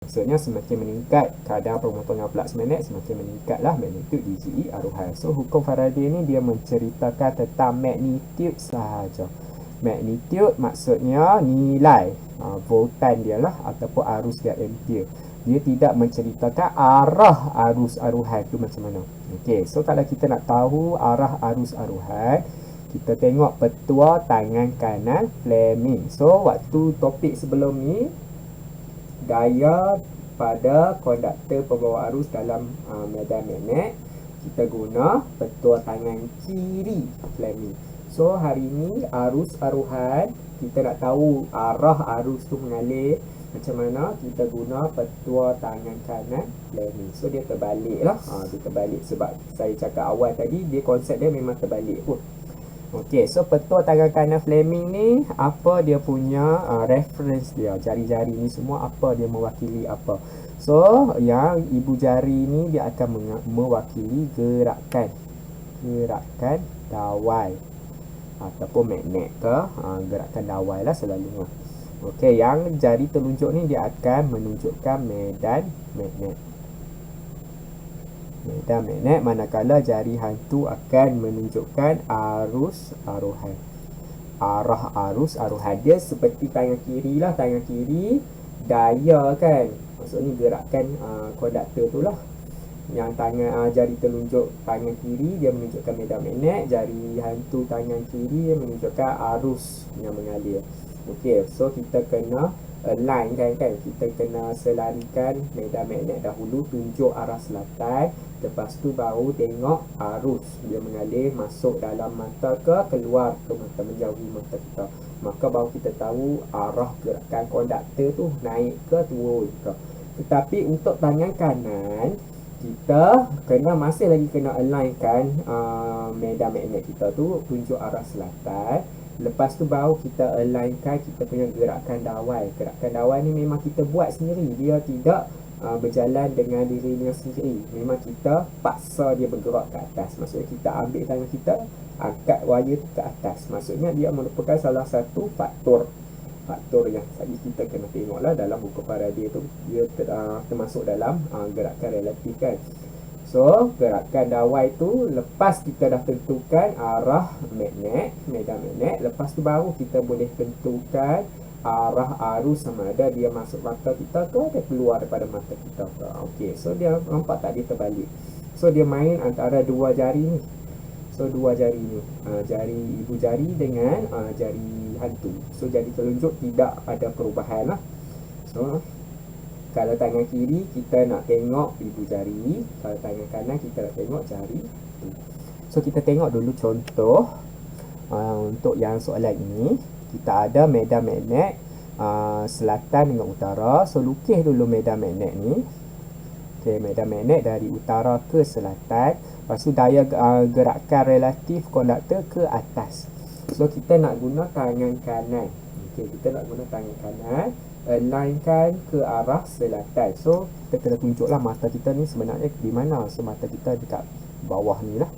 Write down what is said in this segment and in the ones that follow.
Maksudnya semakin meningkat kadar pemotongan flux magnet, semakin meningkatlah magnitude DGE aruhan. So hukum Faraday ni dia menceritakan tentang magnitude sahaja. Magnitude maksudnya nilai voltan dia lah ataupun arus dia ampere. Dia tidak menceritakan arah arus aruhan tu macam mana. Okey, so kalau kita nak tahu arah arus aruhan, kita tengok petua tangan kanan Fleming. So waktu topik sebelum ni gaya pada konduktor pembawa arus dalam medan magnet, kita guna petua tangan kiri Fleming. So hari ni arus aruhan, kita nak tahu arah arus tu mengalir macam mana, kita guna petua tangan kanan Fleming. So dia terbalik lah, dia terbalik sebab saya cakap awal tadi dia konsep dia memang terbalik pun. Okey, so petua tangan kanan Fleming ni apa dia punya reference dia, jari-jari ni semua apa dia mewakili apa. So yang ibu jari ni dia akan mewakili gerakan dawai ataupun magnet ke, gerakan dawai lah selalunya. Okey, yang jari telunjuk ni dia akan menunjukkan medan magnet, manakala jari hantu akan menunjukkan arus aruhan. Arah arus aruhan dia seperti tangan kiri lah, tangan kiri daya kan, maksudnya gerakan konduktor tu lah. Yang tangan jari telunjuk tangan kiri dia menunjukkan medan magnet, jari hantu tangan kiri dia menunjukkan arus yang mengalir. Okey, so kita kena align kan, kita kena selarikan medan magnet dahulu, tunjuk arah selatan, lepas tu baru tengok arus dia mengalir masuk dalam mata ke keluar ke mata, menjauhi mata kita, maka baru kita tahu arah gerakan konduktor tu naik ke turun ke. Tetapi untuk tangan kanan kita masih lagi kena alignkan medan magnet kita tu, tunjuk arah selatan. Lepas tu baru kita alignkan kita punya gerakan dawai. Gerakan dawai ni memang kita buat sendiri, dia tidak berjalan dengan dirinya sendiri. Memang kita paksa dia bergerak ke atas. Maksudnya kita ambil tangan kita, angkat wire tu ke atas. Maksudnya dia merupakan salah satu faktor yang kita kena tengoklah dalam buku Faraday tu, dia termasuk dalam gerakan relatif kan. So gerakan dawai tu lepas kita dah tentukan arah medan magnet, lepas tu baru kita boleh tentukan arah arus, sama ada dia masuk mata kita ke dia keluar daripada mata kita ke. Okey, so dia nampak tak, dia terbalik. So dia main antara dua jari ni. So dua jari ni, jari ibu jari dengan jari hantu. So jari telunjuk tidak ada perubahan lah. So kalau tangan kiri kita nak tengok ibu jari, kalau tangan kanan kita nak tengok jari. So kita tengok dulu contoh untuk yang soalan ini. Kita ada medan magnet selatan dengan utara. So lukis dulu medan magnet ni. Okey, medan magnet dari utara ke selatan. Lepas tu daya gerakan relatif konduktor ke atas. So kita nak guna tangan kanan. Okey, kita nak guna tangan kanan, alignkan ke arah selatan. So kita kena tunjuklah mata kita ni sebenarnya di mana. So mata kita dekat bawah ni lah.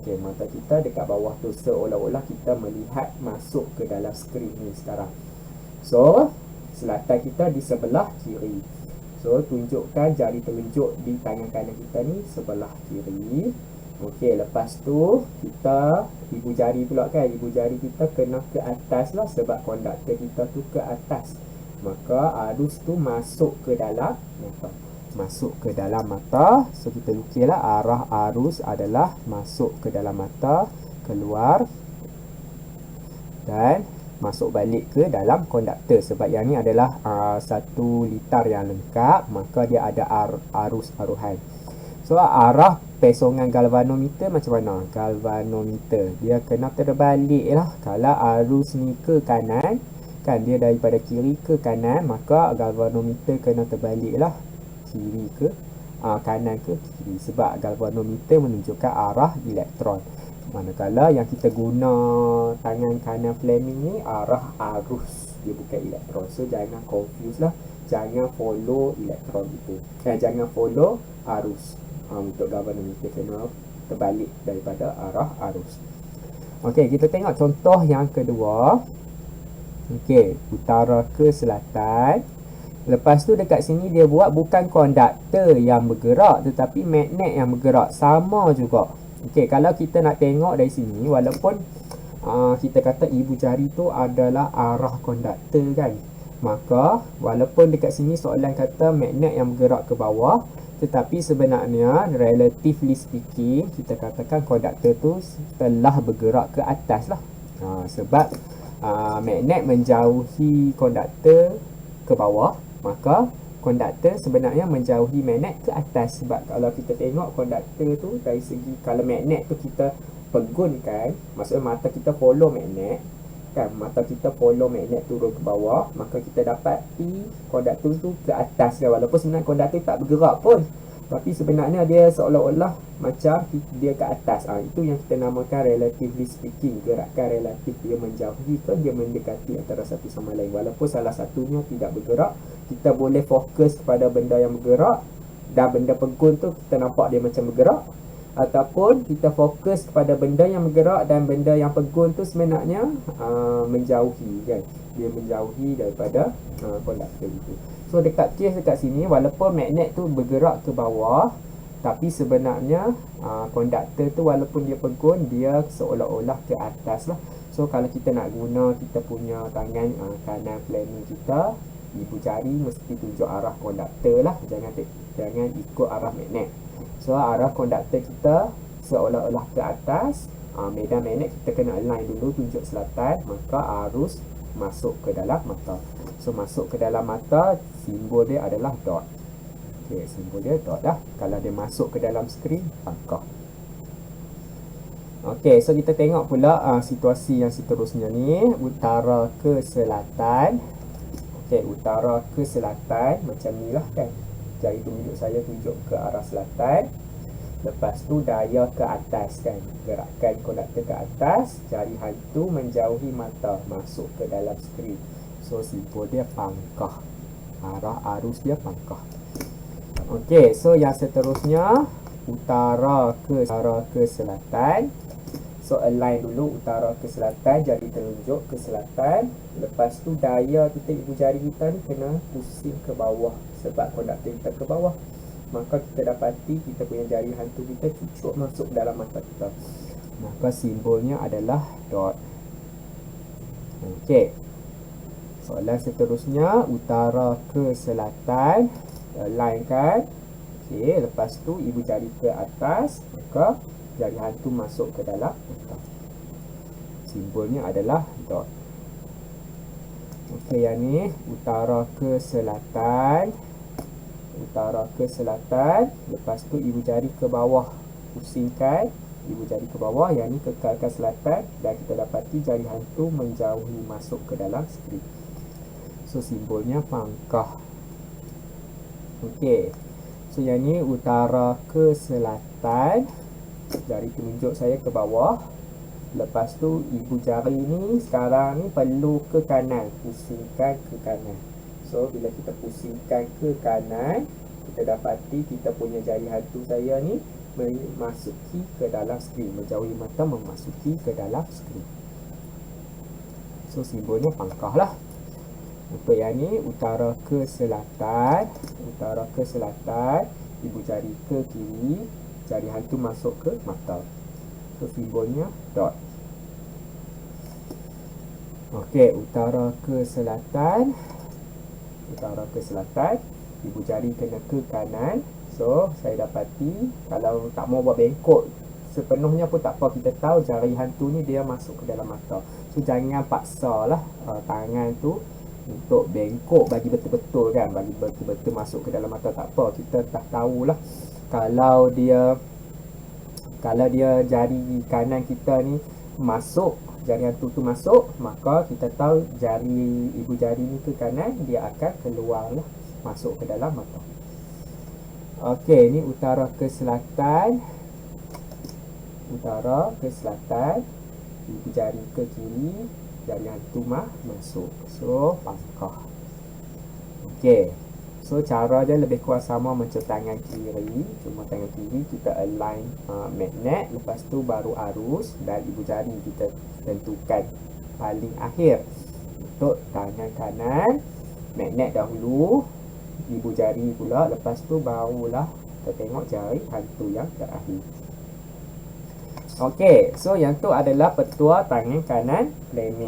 Okey, mata kita dekat bawah tu, seolah-olah kita melihat masuk ke dalam skrin ni sekarang. So selatan kita di sebelah kiri. So tunjukkan jari telunjuk di tangan kanan kita ni sebelah kiri. Okey, lepas tu kita ibu jari pula kan, ibu jari kita kena ke atas lah sebab konduktor kita tu ke atas. Maka arus tu masuk ke dalam mata. Masuk ke dalam mata. So kita lukislah arah arus adalah masuk ke dalam mata, keluar dan masuk balik ke dalam konduktor. Sebab yang ni adalah satu litar yang lengkap, maka dia ada arus aruhan. So arah pesongan galvanometer macam mana? Galvanometer dia kena terbalik lah. Kalau arus ni ke kanan kan, dia daripada kiri ke kanan, maka galvanometer kena terbalik lah, kiri ke kanan ke kiri, sebab galvanometer menunjukkan arah elektron. Manakala yang kita guna tangan kanan Fleming ni arah arus, dia bukan elektron. So jangan confuse lah, jangan follow elektron itu, jangan follow arus. Untuk galvanometer kena terbalik daripada arah arus. Okey, kita tengok contoh yang kedua. Okey, utara ke selatan. Lepas tu dekat sini dia buat bukan konduktor yang bergerak tetapi magnet yang bergerak. Sama juga. Okey, kalau kita nak tengok dari sini, walaupun kita kata ibu jari tu adalah arah konduktor kan, maka walaupun dekat sini soalan kata magnet yang bergerak ke bawah, tetapi sebenarnya relatively speaking kita katakan konduktor tu telah bergerak ke atas lah. Sebab magnet menjauhi konduktor ke bawah, maka konduktor sebenarnya menjauhi magnet ke atas. Sebab kalau kita tengok konduktor tu dari segi, kalau magnet tu kita pegunkan, maksudnya mata kita follow magnet kan, mata kita follow magnet turun ke bawah, maka kita dapati konduktor tu ke atas kan, walaupun sebenarnya konduktor tak bergerak pun, tapi sebenarnya dia seolah-olah macam dia ke atas. Itu yang kita namakan relatively speaking, gerakan relatif, dia menjauhi ke dia mendekati antara satu sama lain. Walaupun salah satunya tidak bergerak, kita boleh fokus kepada benda yang bergerak dan benda pegun tu kita nampak dia macam bergerak, ataupun kita fokus kepada benda yang bergerak dan benda yang pegun tu sebenarnya menjauhi kan, dia menjauhi daripada konduktor itu. So dekat sini, walaupun magnet tu bergerak ke bawah, tapi sebenarnya konduktor tu walaupun dia pegun, dia seolah-olah ke atas lah. So kalau kita nak guna kita punya tangan kanan planning kita, ibu jari mesti tunjuk arah konduktor lah, jangan ikut arah magnet. So arah konduktor kita seolah-olah ke atas, medan magnet kita kena align dulu, tunjuk selatan, maka arus masuk ke dalam mata. So masuk ke dalam mata, simbol dia adalah dot. Okey, simbol dia dot lah. Kalau dia masuk ke dalam skrin, pangkah. Okey, so kita tengok pula situasi yang seterusnya ni, utara ke selatan. Okey, utara ke selatan macam ni lah kan. Jari tunjuk saya tunjuk ke arah selatan. Lepas tu daya ke atas kan, gerakan konduktor ke atas, jari hantu menjauhi mata, masuk ke dalam skrin. So simbol dia pangkah, arah arus dia pangkah. Okey, so yang seterusnya utara ke selatan. So align dulu utara ke selatan, jari telunjuk ke selatan. Lepas tu daya kita, ibu jari kita ni kena pusing ke bawah sebab konduktor kita ke bawah. Maka kita dapati kita punya jari hantu kita cucuk masuk dalam mata kita. Maka simbolnya adalah dot. Okey. Soalan seterusnya, utara ke selatan, align kan. Okey, lepas tu ibu jari ke atas, maka jari hantu masuk ke dalam mata. Simbolnya adalah dot. Okey, yang ni utara ke selatan. Utara ke selatan, lepas tu ibu jari ke bawah, pusingkan ibu jari ke bawah, yang ni kekalkan selatan, dan kita dapati jari hantu menjauhi masuk ke dalam skrin. So simbolnya pangkah. Okey, so yang ni utara ke selatan, jari telunjuk saya ke bawah. Lepas tu ibu jari ni sekarang ni perlu ke kanan, pusingkan ke kanan. So bila kita pusingkan ke kanan, kita dapati kita punya jari hantu saya ni memasuki ke dalam skrin, menjauhi mata memasuki ke dalam skrin. So simbolnya pangkah lah. Untuk yang ni utara ke selatan, utara ke selatan, ibu jari ke kiri, jari hantu masuk ke mata. So simbolnya dot. Okey, utara ke selatan, utara ke selatan, ibu jari kena ke kanan. So saya dapati kalau tak mau buat bengkok sepenuhnya pun tak apa, kita tahu jari hantu ni dia masuk ke dalam mata. So jangan paksalah tangan tu untuk bengkok bagi betul-betul kan, bagi betul-betul masuk ke dalam mata, tak apa. Kita dah tahulah kalau dia jari kanan kita ni masuk, jari hantu tu masuk, maka kita tahu jari ibu jari ni ke kanan, dia akan keluar lah, masuk ke dalam mata. Okey, ni utara ke selatan, utara ke selatan, ibu jari ke kiri, jari hantu masuk. So pangkah. Okey, so cara dia lebih kurang sama macam tangan kiri, cuma tangan kiri kita align magnet, lepas tu baru arus, dan ibu jari kita tentukan paling akhir. Untuk tangan kanan, magnet dahulu, ibu jari pula. Lepas tu barulah kita tengok jari hantu yang terakhir. Okey, so yang tu adalah petua tangan kanan Fleming.